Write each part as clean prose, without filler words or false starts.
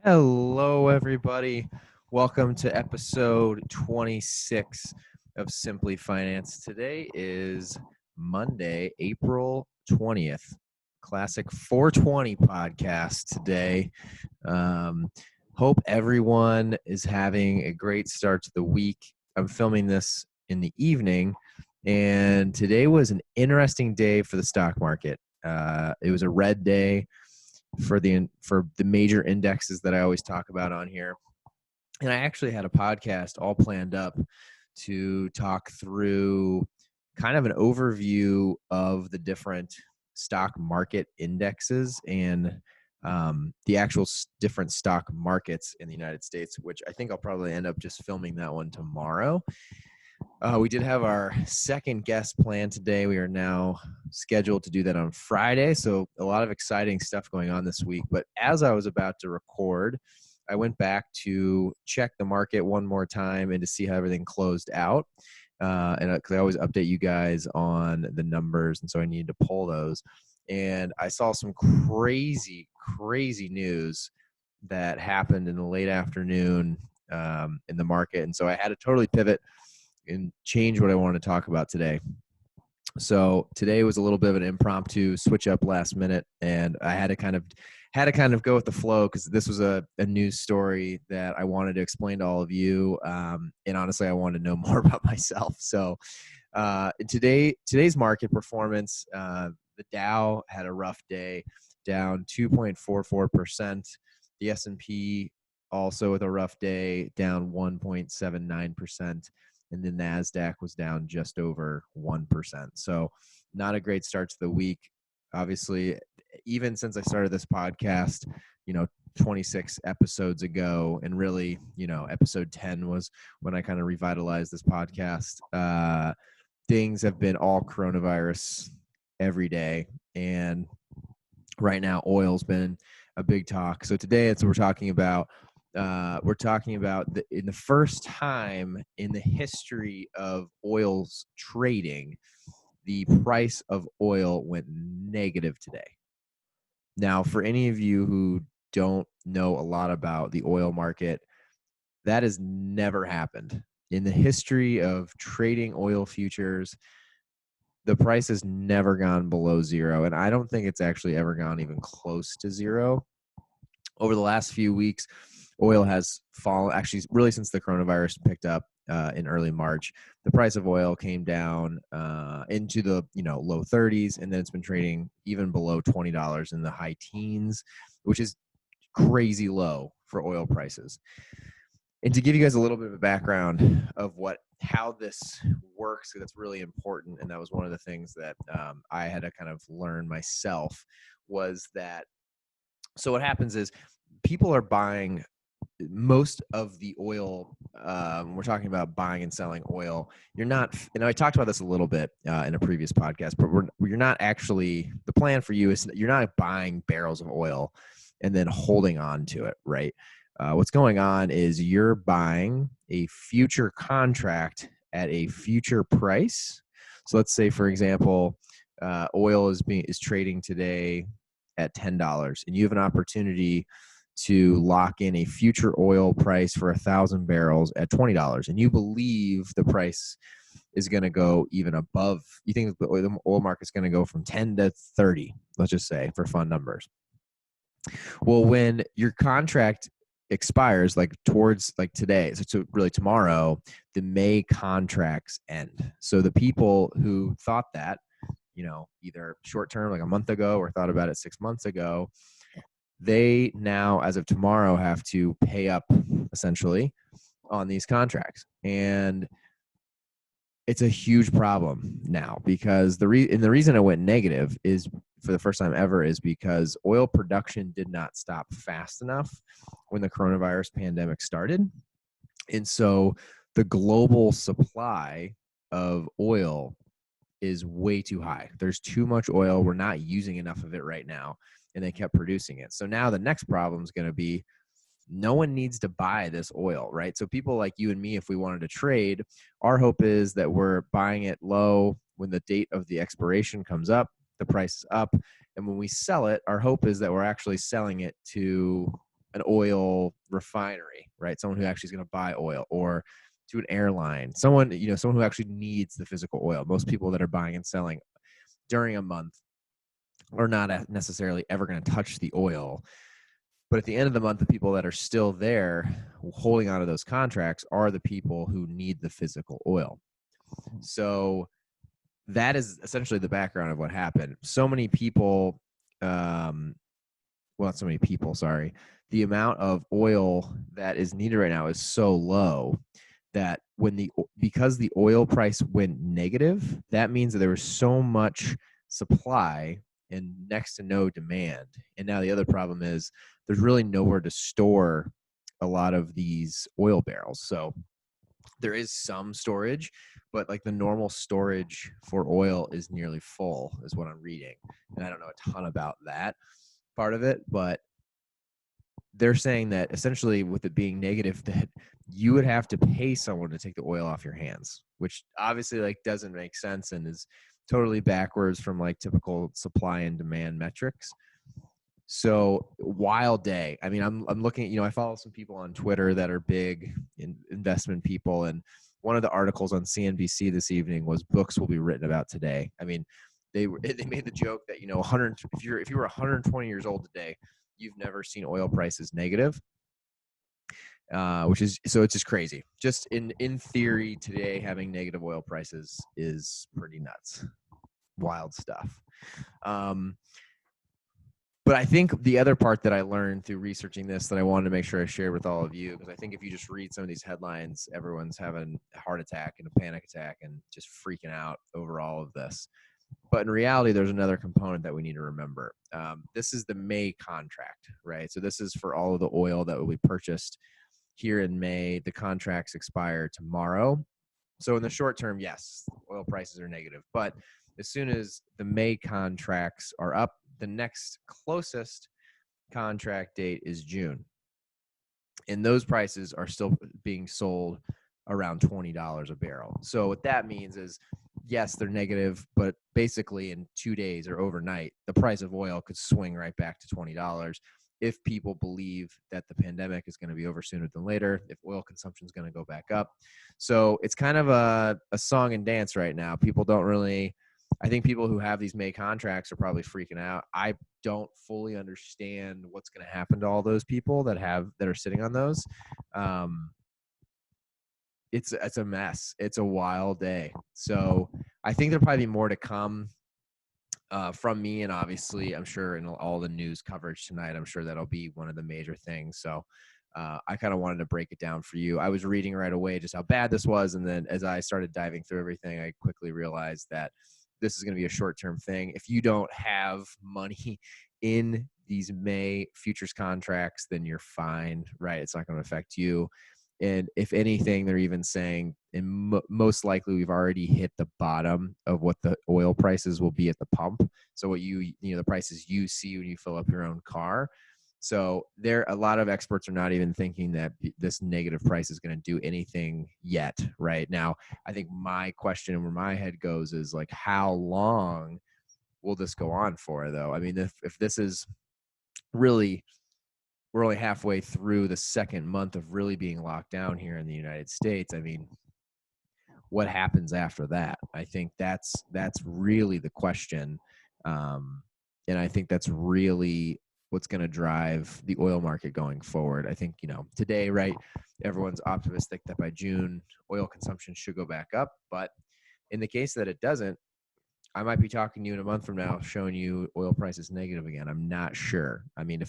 Hello, everybody. Welcome to episode 26 of SimpliFinance. Today is Monday, April 20th. Classic 420 podcast today. Hope everyone is having a great start to the week. I'm filming this in the evening, and today was an interesting day for the stock market. It was a red day for the major indexes that I always talk about on here. And I actually had a podcast all planned up to talk through kind of an overview of the different stock market indexes and the actual different stock markets in the United States, which I think I'll probably end up just filming that one tomorrow. We did have our second guest planned today. We are now scheduled to do that on Friday. So a lot of exciting stuff going on this week. But as I was about to record, I went back to check the market one more time and to see how everything closed out. Because I always update you guys on the numbers. And so I needed to pull those. And I saw some crazy news that happened in the late afternoon in the market. And so I had to totally pivot and change what I wanted to talk about today. So today was a little bit of an impromptu switch up last minute, and I had to kind of go with the flow because this was a news story that I wanted to explain to all of you. And honestly, I wanted to know more about myself. So today's market performance, the Dow had a rough day, down 2.44%. The S&P also with a rough day, down 1.79%. And the NASDAQ was down just over 1%. So not a great start to the week. Obviously, even since I started this podcast, 26 episodes ago, and really, episode 10 was when I kind of revitalized this podcast. Things have been all coronavirus every day. And right now, oil's been a big talk. So today we're talking about in the first time in the history of oil's trading, the price of oil went negative today. Now, for any of you who don't know a lot about the oil market, that has never happened. In the history of trading oil futures, the price has never gone below zero, and I don't think it's actually ever gone even close to zero. Over the last few weeks, oil has fallen, actually, really since the coronavirus picked up in early March. The price of oil came down into the low 30s, and then it's been trading even below $20 in the high teens, which is crazy low for oil prices. And to give you guys a little bit of a background of how this works, because it's really important, and that was one of the things that I had to kind of learn myself, was that so what happens is people are buying most of the oil. We're talking about buying and selling oil. You're not, I talked about this a little bit in a previous podcast, but you're not actually, the plan for you is you're not buying barrels of oil and then holding on to it, right? What's going on is you're buying a future contract at a future price. So let's say, for example, oil is trading today at $10, and you have an opportunity to lock in a future oil price for 1,000 barrels at $20, and you believe the price is going to go even above. You think the oil market's going to go from 10 to 30, let's just say, for fun numbers. Well, when your contract expires, towards today, so really tomorrow, the May contracts end. So the people who thought that, either short term, like a month ago, or thought about it 6 months ago, they now, as of tomorrow, have to pay up essentially on these contracts. And it's a huge problem now because the reason it went negative is, for the first time ever, is because oil production did not stop fast enough when the coronavirus pandemic started. And so the global supply of oil is way too high. There's too much oil. We're not using enough of it right now. And they kept producing it. So now the next problem is going to be no one needs to buy this oil, right? So people like you and me, if we wanted to trade, our hope is that we're buying it low. When the date of the expiration comes up, the price is up. And when we sell it, our hope is that we're actually selling it to an oil refinery, right? Someone who actually is going to buy oil, or to an airline, someone who actually needs the physical oil. Most people that are buying and selling during a month are not necessarily ever going to touch the oil. But at the end of the month, the people that are still there holding on to those contracts are the people who need the physical oil. So that is essentially the background of what happened. So many people, not so many people, sorry. The amount of oil that is needed right now is so low that because the oil price went negative, that means that there was so much supply and next to no demand. And now the other problem is there's really nowhere to store a lot of these oil barrels. So there is some storage, but like the normal storage for oil is nearly full, is what I'm reading. And I don't know a ton about that part of it, but they're saying that essentially with it being negative, that you would have to pay someone to take the oil off your hands, which obviously like doesn't make sense and is totally backwards from like typical supply and demand metrics. So wild day. I mean, I'm looking at, I follow some people on Twitter that are big investment people. And one of the articles on CNBC this evening was books will be written about today. I mean, they made the joke that, if you were 120 years old today, you've never seen oil prices negative, it's just crazy. Just in theory, today having negative oil prices is pretty nuts. Wild stuff. But I think the other part that I learned through researching this that I wanted to make sure I shared with all of you, because I think if you just read some of these headlines, everyone's having a heart attack and a panic attack and just freaking out over all of this. But in reality, there's another component that we need to remember. This is the May contract, right? So this is for all of the oil that will be purchased here in May. The contracts expire tomorrow. So in the short term, yes, oil prices are negative. But as soon as the May contracts are up, the next closest contract date is June. And those prices are still being sold around $20 a barrel. So what that means is, yes, they're negative, but basically in 2 days or overnight, the price of oil could swing right back to $20 if people believe that the pandemic is going to be over sooner than later, if oil consumption is going to go back up. So it's kind of a song and dance right now. People don't really, I think people who have these May contracts are probably freaking out. I don't fully understand what's going to happen to all those people that are sitting on those. It's a mess. It's a wild day. So I think there'll probably be more to come from me, and obviously I'm sure in all the news coverage tonight, I'm sure that'll be one of the major things. So I kind of wanted to break it down for you. I was reading right away just how bad this was, and then as I started diving through everything, I quickly realized that this is going to be a short-term thing. If you don't have money in these May futures contracts, then you're fine, right? It's not going to affect you. And if anything, they're even saying, and most likely we've already hit the bottom of what the oil prices will be at the pump. So what the prices you see when you fill up your own car. So a lot of experts are not even thinking that this negative price is going to do anything yet right now. I think my question and where my head goes is like, how long will this go on for though? I mean, if this is really, we're only halfway through the second month of really being locked down here in the United States. I mean, what happens after that? I think that's really the question. And I think that's really what's going to drive the oil market going forward. I think, today, right, everyone's optimistic that by June, oil consumption should go back up. But in the case that it doesn't, I might be talking to you in a month from now, showing you oil prices negative again. I'm not sure. I mean,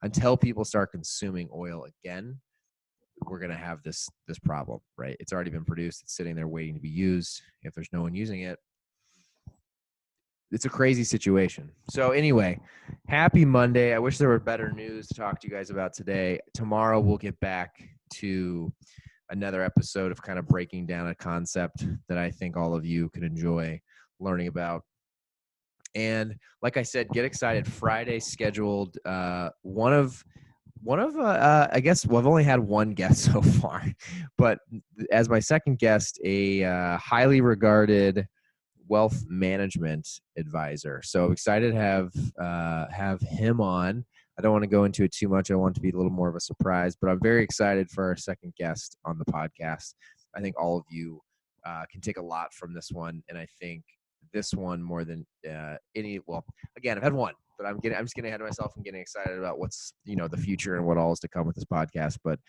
until people start consuming oil again, we're going to have this problem, right? It's already been produced. It's sitting there waiting to be used. If there's no one using it, it's a crazy situation. So anyway, happy Monday. I wish there were better news to talk to you guys about today. Tomorrow we'll get back to another episode of kind of breaking down a concept that I think all of you could enjoy learning about. And like I said, get excited. Friday scheduled one of I guess, well, I've only had one guest so far, but as my second guest, a highly regarded wealth management advisor. So excited to have him on. I don't want to go into it too much. I want it to be a little more of a surprise, but I'm very excited for our second guest on the podcast. I think all of you can take a lot from this one, and I think this one more than any. Well, again, I've had one, but I'm just getting ahead of myself and getting excited about what's the future and what all is to come with this podcast. But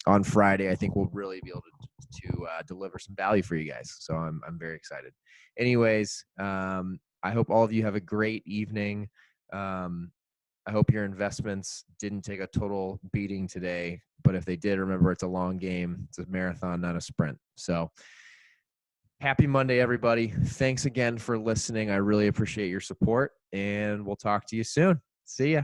on Friday, I think we'll really be able to deliver some value for you guys. So I'm very excited. Anyways, I hope all of you have a great evening. I hope your investments didn't take a total beating today, but if they did, remember it's a long game. It's a marathon, not a sprint. So happy Monday, everybody. Thanks again for listening. I really appreciate your support, and we'll talk to you soon. See ya.